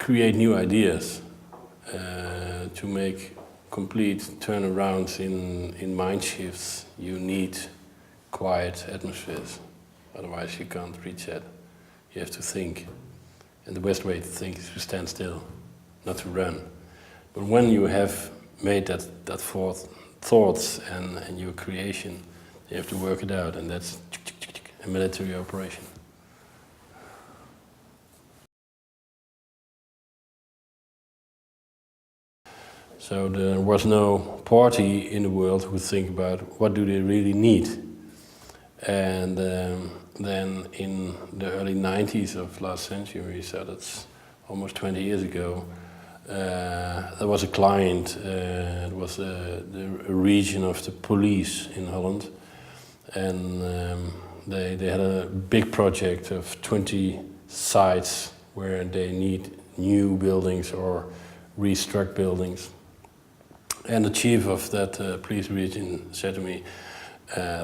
create new ideas, to make complete turnarounds in mind shifts, you need quiet atmospheres. Otherwise you can't reach that. You have to think. And the best way to think is to stand still, not to run. But when you have made that thoughts and your creation, you have to work it out, and that's a military operation. So there was no party in the world who would think about what do they really need. And then in the early 90s of last century, so that's almost 20 years ago, there was a client, it was the region of the police in Holland, and they had a big project of 20 sites where they need new buildings or restruct buildings. And the chief of that police region said to me,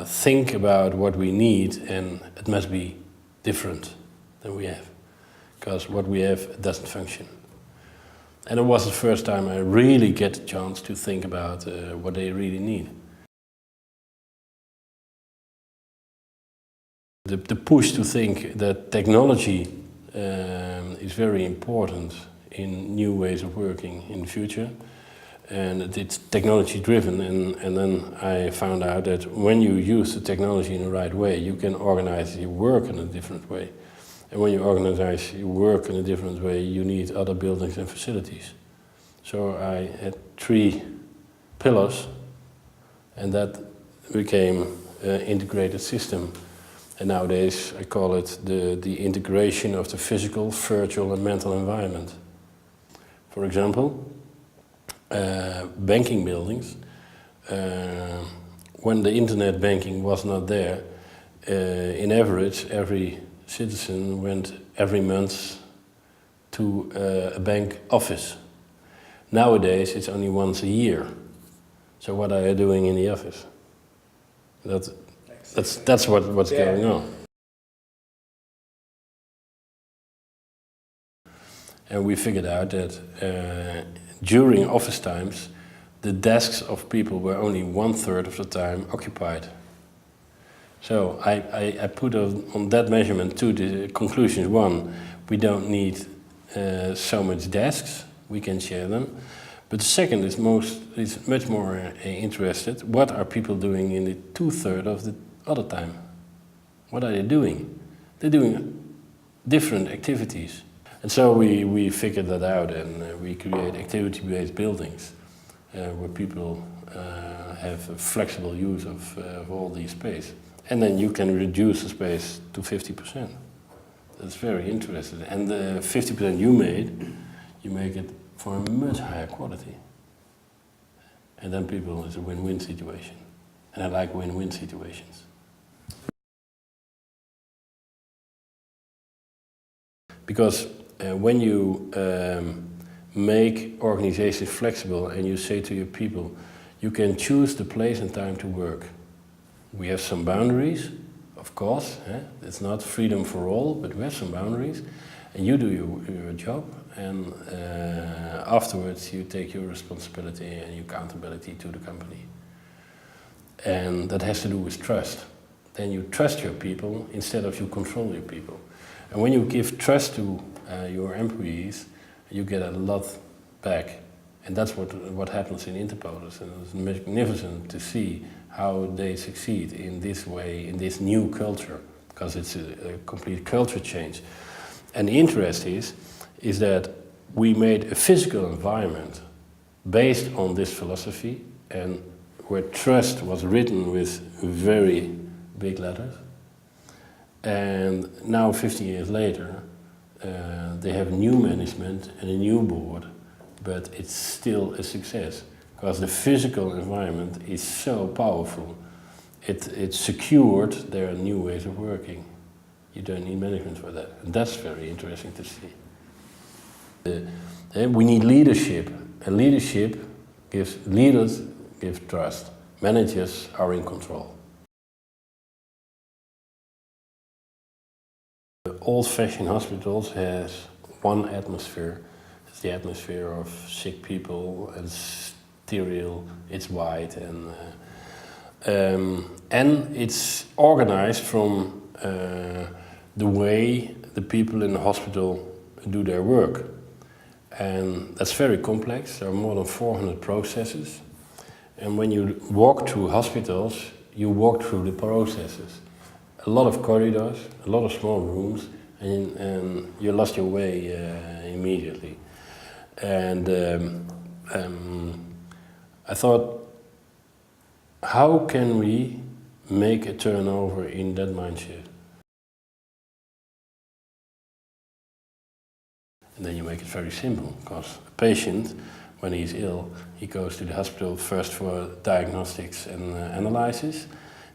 think about what we need, and it must be different than we have, because what we have doesn't function. And it was the first time I really get the chance to think about what they really need. The push to think that technology is very important in new ways of working in the future. And it's technology driven, and then I found out that when you use the technology in the right way, you can organize your work in a different way. And when you organize your work in a different way, you need other buildings and facilities. So I had 3 pillars, and that became an integrated system. And nowadays I call it the integration of the physical, virtual and mental environment. For example, banking buildings, when the internet banking was not there, in average every citizen went every month to a bank office. Nowadays it's only once a year. So what are you doing in the office? That's what's going on. And we figured out that during office times, the desks of people were only 1/3 of the time occupied. So I put on that measurement 2 conclusions. 1, we don't need so much desks, we can share them. But the second is much more interested. What are people doing in the 2/3 of the other time? What are they doing? They're doing different activities. And so we figured that out, and we create activity-based buildings where people have a flexible use of all these space. And then you can reduce the space to 50%. That's very interesting. And the 50% you make it for a much higher quality. And then people, it's a win-win situation. And I like win-win situations. Because when you make organizations flexible and you say to your people, you can choose the place and time to work. We have some boundaries, of course. It's not freedom for all, but we have some boundaries. And you do your job, and afterwards you take your responsibility and your accountability to the company. And that has to do with trust. Then you trust your people instead of you control your people. And when you give trust to your employees, you get a lot back. And that's what happens in Interpolers. And it's magnificent to see how they succeed in this way, in this new culture, because it's a complete culture change. And the interest is that we made a physical environment based on this philosophy, and where trust was written with very big letters. And now, 50 years later, they have new management and a new board, but it's still a success, because the physical environment is so powerful. It secured their new ways of working. You don't need management for that. And that's very interesting to see. We need leadership, and leaders give trust. Managers are in control. The old-fashioned hospitals has one atmosphere, the atmosphere of sick people, and sterile, it's white, and it's organized from the way the people in the hospital do their work. And that's very complex. There are more than 400 processes. And when you walk through hospitals, you walk through the processes. A lot of corridors, a lot of small rooms, and you lost your way immediately. And I thought, how can we make a turnover in that mindset? And then you make it very simple, because a patient, when he's ill, he goes to the hospital first for diagnostics and analysis.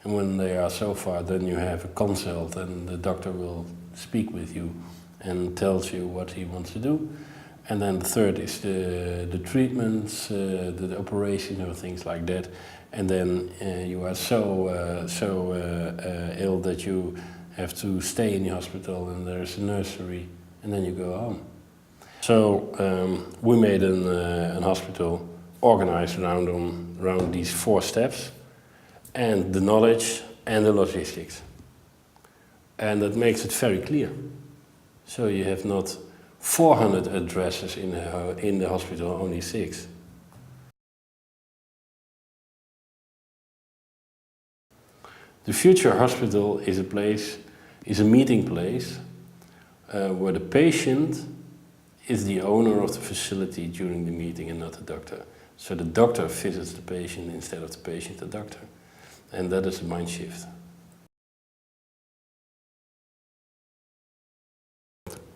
And when they are so far, then you have a consult, and the doctor will speak with you and tells you what he wants to do. And then the third is the treatments, the operation or things like that. And then you are so ill that you have to stay in the hospital, and there's a nursery, and then you go home. So we made a hospital organized around these 4 steps, and the knowledge and the logistics. And that makes it very clear. So you have not 400 addresses in the hospital, only 6. The future hospital is a meeting place where the patient is the owner of the facility during the meeting and not the doctor. So the doctor visits the patient instead of the patient the doctor. And that is a mind shift.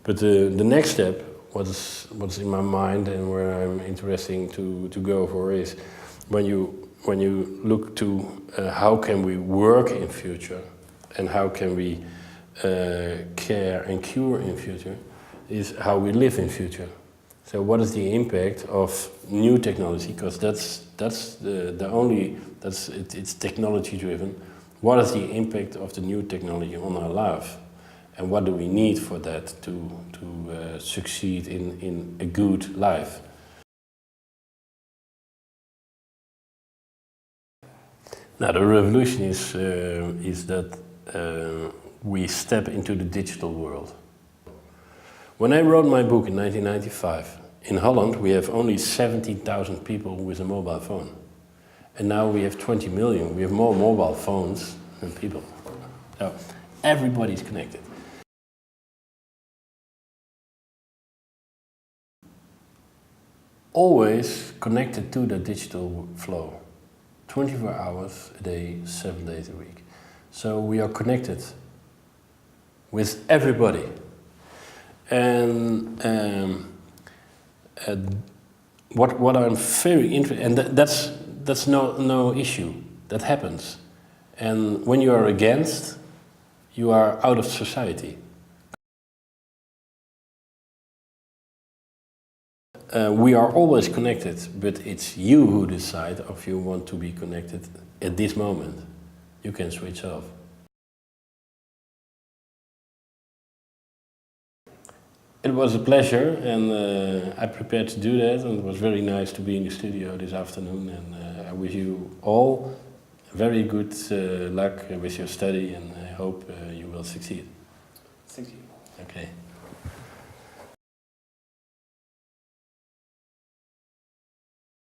But the next step, what's in my mind and where I'm interested to go for, is when you look to how can we work in future and how can we care and cure in future, is how we live in future. So what is the impact of new technology? Because it's technology driven. What is the impact of the new technology on our life? And what do we need for that to succeed in a good life? Now the revolution is that we step into the digital world. When I wrote my book in 1995, in Holland we have only 70,000 people with a mobile phone. And now we have 20 million. We have more mobile phones than people. So everybody's connected. Always connected to the digital flow. 24 hours a day, 7 days a week. So we are connected with everybody. And what I'm very interested in, and that's no issue. That happens. And when you are against, you are out of society. We are always connected, but it's you who decide if you want to be connected at this moment. You can switch off. It was a pleasure, and I prepared to do that, and it was very nice to be in the studio this afternoon, and I wish you all very good luck with your study, and I hope you will succeed. Thank you. Okay.